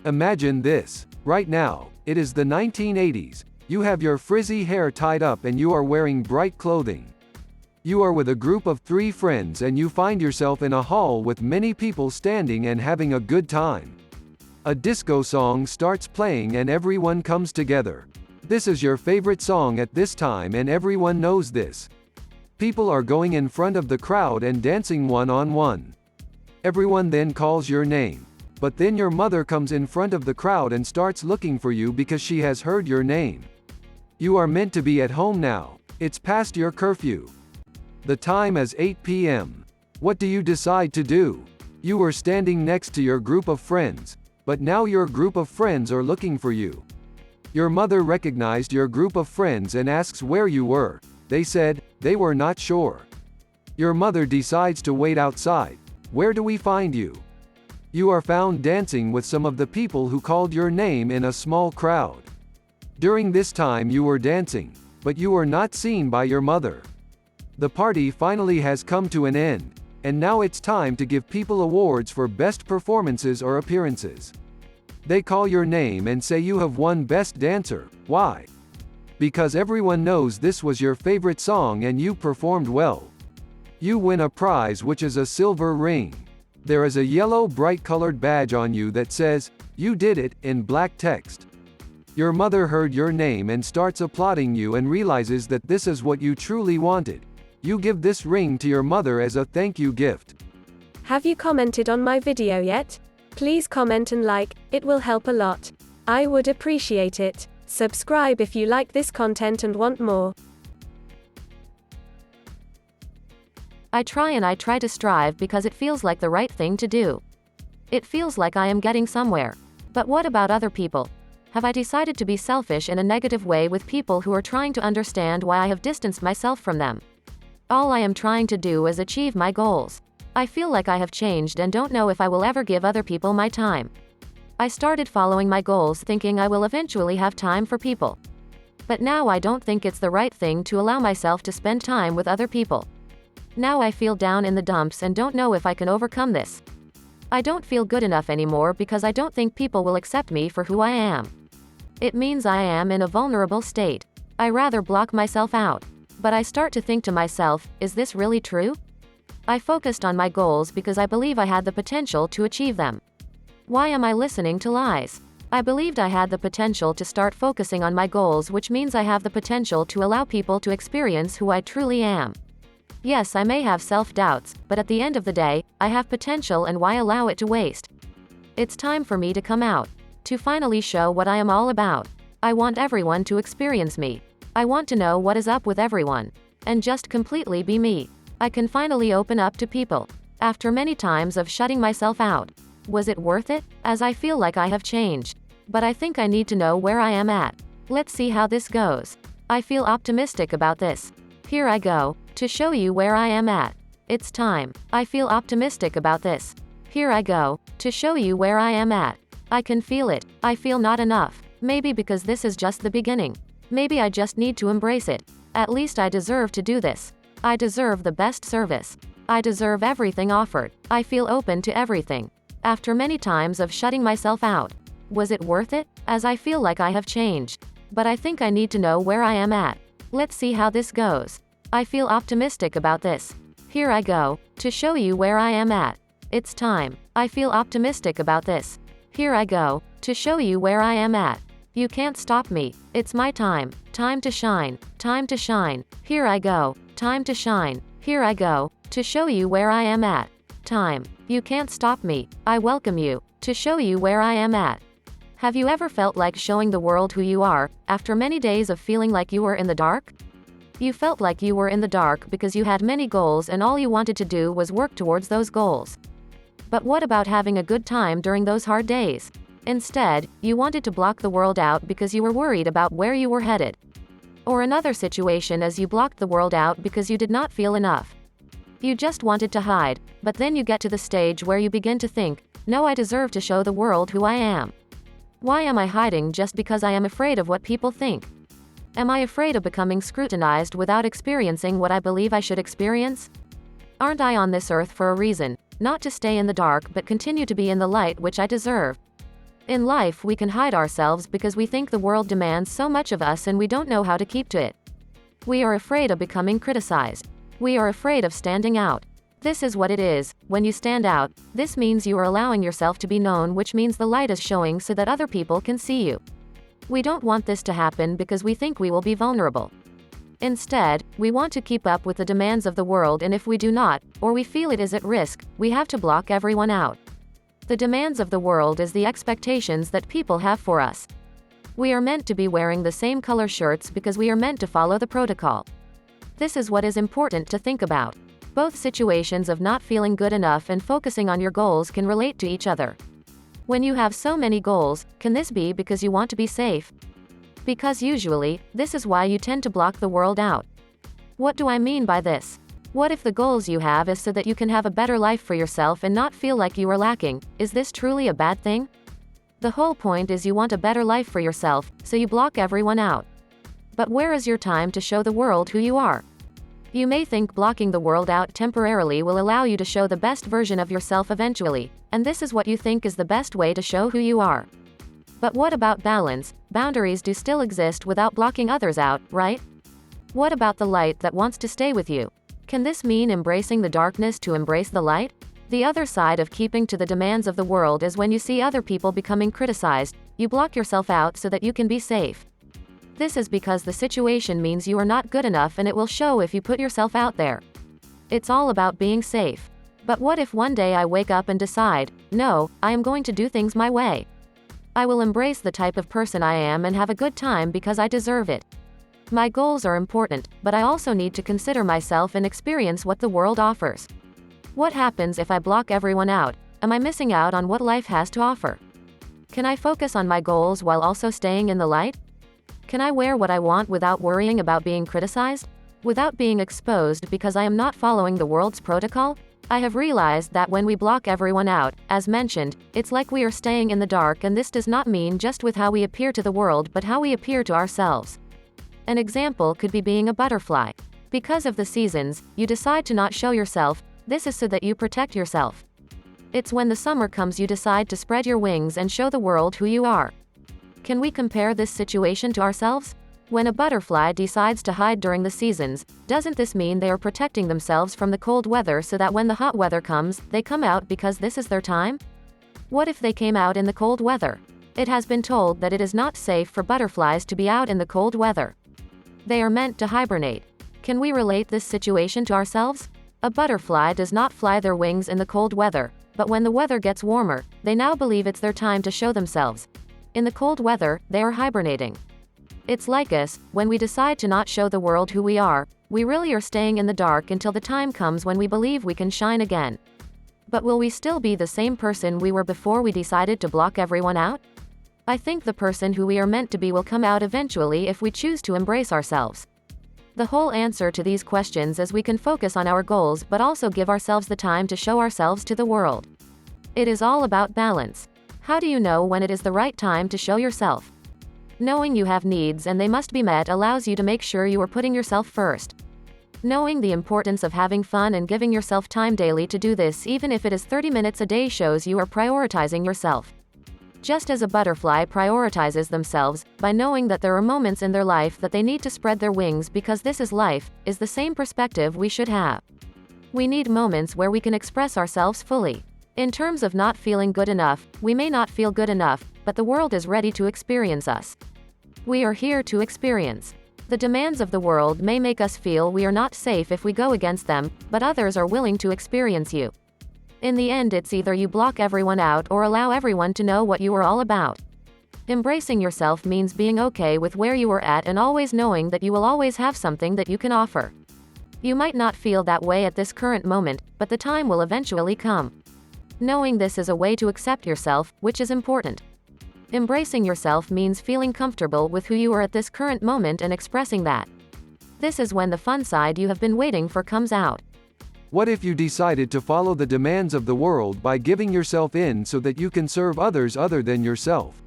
Imagine this. Right now, it is the 1980s. You have your frizzy hair tied up and you are wearing bright clothing. You are with a group of 3 friends and you find yourself in a hall with many people standing and having a good time. A disco song starts playing and everyone comes together. This is your favorite song at this time and everyone knows this. People are going in front of the crowd and dancing one-on-one. Everyone then calls your name. But then your mother comes in front of the crowd and starts looking for you because she has heard your name. You are meant to be at home now. It's past your curfew. The time is 8 p.m. What do you decide to do? You were standing next to your group of friends, but now your group of friends are looking for you. Your mother recognized your group of friends and asks where you were. They said, they were not sure. Your mother decides to wait outside. Where do we find you? You are found dancing with some of the people who called your name in a small crowd. During this time you were dancing, but you were not seen by your mother. The party finally has come to an end, and now it's time to give people awards for best performances or appearances. They call your name and say you have won Best Dancer. Why? Because everyone knows this was your favorite song and you performed well. You win a prize, which is a silver ring. There is a yellow bright-colored badge on you that says, "You did it," in black text. Your mother heard your name and starts applauding you and realizes that this is what you truly wanted. You give this ring to your mother as a thank you gift. Have you commented on my video yet? Please comment and like, it will help a lot. I would appreciate it. Subscribe if you like this content and want more. I try to strive because it feels like the right thing to do. It feels like I am getting somewhere. But what about other people? Have I decided to be selfish in a negative way with people who are trying to understand why I have distanced myself from them? All I am trying to do is achieve my goals. I feel like I have changed and don't know if I will ever give other people my time. I started following my goals thinking I will eventually have time for people. But now I don't think it's the right thing to allow myself to spend time with other people. Now I feel down in the dumps and don't know if I can overcome this. I don't feel good enough anymore because I don't think people will accept me for who I am. It means I am in a vulnerable state. I rather block myself out. But I start to think to myself, is this really true? I focused on my goals because I believe I had the potential to achieve them. Why am I listening to lies? I believed I had the potential to start focusing on my goals, which means I have the potential to allow people to experience who I truly am. Yes, I may have self-doubts, but at the end of the day, I have potential, and why allow it to waste? It's time for me to come out. To finally show what I am all about. I want everyone to experience me. I want to know what is up with everyone. And just completely be me. I can finally open up to people. After many times of shutting myself out. Was it worth it? As I feel like I have changed. But I think I need to know where I am at. Let's see how this goes. I feel optimistic about this. Here I go. To show you where I am at. It's time. I feel optimistic about this. Here I go. To show you where I am at. I can feel it. I feel not enough. Maybe because this is just the beginning. Maybe I just need to embrace it. At least I deserve to do this. I deserve the best service. I deserve everything offered. I feel open to everything. After many times of shutting myself out. Was it worth it? As I feel like I have changed. But I think I need to know where I am at. Let's see how this goes. I feel optimistic about this. Here I go. To show you where I am at. It's time. I feel optimistic about this. Here I go. To show you where I am at. You can't stop me. It's my time. Time to shine. Time to shine. Here I go. Time to shine. Here I go. To show you where I am at. Time. You can't stop me. I welcome you. To show you where I am at. Have you ever felt like showing the world who you are, after many days of feeling like you were in the dark? You felt like you were in the dark because you had many goals and all you wanted to do was work towards those goals. But what about having a good time during those hard days? Instead, you wanted to block the world out because you were worried about where you were headed. Or another situation is you blocked the world out because you did not feel enough. You just wanted to hide, but then you get to the stage where you begin to think, no, I deserve to show the world who I am. Why am I hiding just because I am afraid of what people think? Am I afraid of becoming scrutinized without experiencing what I believe I should experience? Aren't I on this earth for a reason, not to stay in the dark but continue to be in the light which I deserve? In life, we can hide ourselves because we think the world demands so much of us and we don't know how to keep to it. We are afraid of becoming criticized. We are afraid of standing out. This is what it is. When you stand out, this means you are allowing yourself to be known, which means the light is showing so that other people can see you. We don't want this to happen because we think we will be vulnerable. Instead, we want to keep up with the demands of the world, and if we do not, or we feel it is at risk, we have to block everyone out. The demands of the world is the expectations that people have for us. We are meant to be wearing the same color shirts because we are meant to follow the protocol. This is what is important to think about. Both situations of not feeling good enough and focusing on your goals can relate to each other. When you have so many goals, can this be because you want to be safe? Because usually, this is why you tend to block the world out. What do I mean by this? What if the goals you have is so that you can have a better life for yourself and not feel like you are lacking? Is this truly a bad thing? The whole point is you want a better life for yourself, so you block everyone out. But where is your time to show the world who you are? You may think blocking the world out temporarily will allow you to show the best version of yourself eventually, and this is what you think is the best way to show who you are. But what about balance? Boundaries do still exist without blocking others out, right? What about the light that wants to stay with you? Can this mean embracing the darkness to embrace the light? The other side of keeping to the demands of the world is when you see other people becoming criticized, you block yourself out so that you can be safe. This is because the situation means you are not good enough and it will show if you put yourself out there. It's all about being safe. But what if one day I wake up and decide, no, I am going to do things my way. I will embrace the type of person I am and have a good time because I deserve it. My goals are important, but I also need to consider myself and experience what the world offers. What happens if I block everyone out? Am I missing out on what life has to offer? Can I focus on my goals while also staying in the light? Can I wear what I want without worrying about being criticized? Without being exposed because I am not following the world's protocol? I have realized that when we block everyone out, as mentioned, it's like we are staying in the dark, and this does not mean just with how we appear to the world but how we appear to ourselves. An example could be being a butterfly. Because of the seasons, you decide to not show yourself. This is so that you protect yourself. It's when the summer comes you decide to spread your wings and show the world who you are. Can we compare this situation to ourselves? When a butterfly decides to hide during the seasons, doesn't this mean they are protecting themselves from the cold weather so that when the hot weather comes, they come out because this is their time? What if they came out in the cold weather? It has been told that it is not safe for butterflies to be out in the cold weather. They are meant to hibernate. Can we relate this situation to ourselves? A butterfly does not fly their wings in the cold weather, but when the weather gets warmer, they now believe it's their time to show themselves. In the cold weather, they are hibernating. It's like us, when we decide to not show the world who we are, we really are staying in the dark until the time comes when we believe we can shine again. But will we still be the same person we were before we decided to block everyone out? I think the person who we are meant to be will come out eventually if we choose to embrace ourselves. The whole answer to these questions is we can focus on our goals but also give ourselves the time to show ourselves to the world. It is all about balance. How do you know when it is the right time to show yourself? Knowing you have needs and they must be met allows you to make sure you are putting yourself first. Knowing the importance of having fun and giving yourself time daily to do this, even if it is 30 minutes a day, shows you are prioritizing yourself. Just as a butterfly prioritizes themselves, by knowing that there are moments in their life that they need to spread their wings because this is life, is the same perspective we should have. We need moments where we can express ourselves fully. In terms of not feeling good enough, we may not feel good enough, but the world is ready to experience us. We are here to experience. The demands of the world may make us feel we are not safe if we go against them, but others are willing to experience you. In the end, it's either you block everyone out or allow everyone to know what you are all about. Embracing yourself means being okay with where you are at and always knowing that you will always have something that you can offer. You might not feel that way at this current moment, but the time will eventually come. Knowing this is a way to accept yourself, which is important. Embracing yourself means feeling comfortable with who you are at this current moment and expressing that. This is when the fun side you have been waiting for comes out. What if you decided to follow the demands of the world by giving yourself in so that you can serve others other than yourself?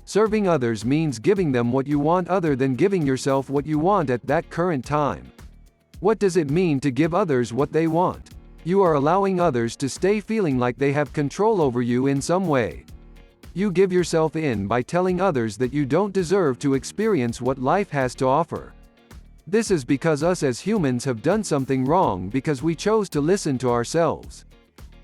Serving others means giving them what you want other than giving yourself what you want at that current time. What does it mean to give others what they want? You are allowing others to stay feeling like they have control over you in some way. You give yourself in by telling others that you don't deserve to experience what life has to offer. This is because us as humans have done something wrong because we chose to listen to ourselves.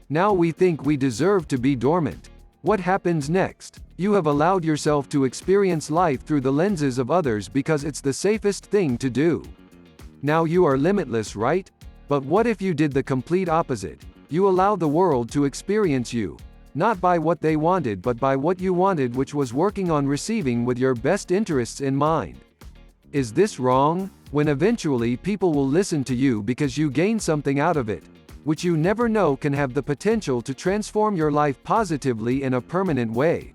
Now we think we deserve to be dormant. What happens next? You have allowed yourself to experience life through the lenses of others because it's the safest thing to do. Now you are limitless, right? But what if you did the complete opposite? You allow the world to experience you, not by what they wanted but by what you wanted, which was working on receiving with your best interests in mind. Is this wrong? When eventually people will listen to you because you gain something out of it, which you never know can have the potential to transform your life positively in a permanent way.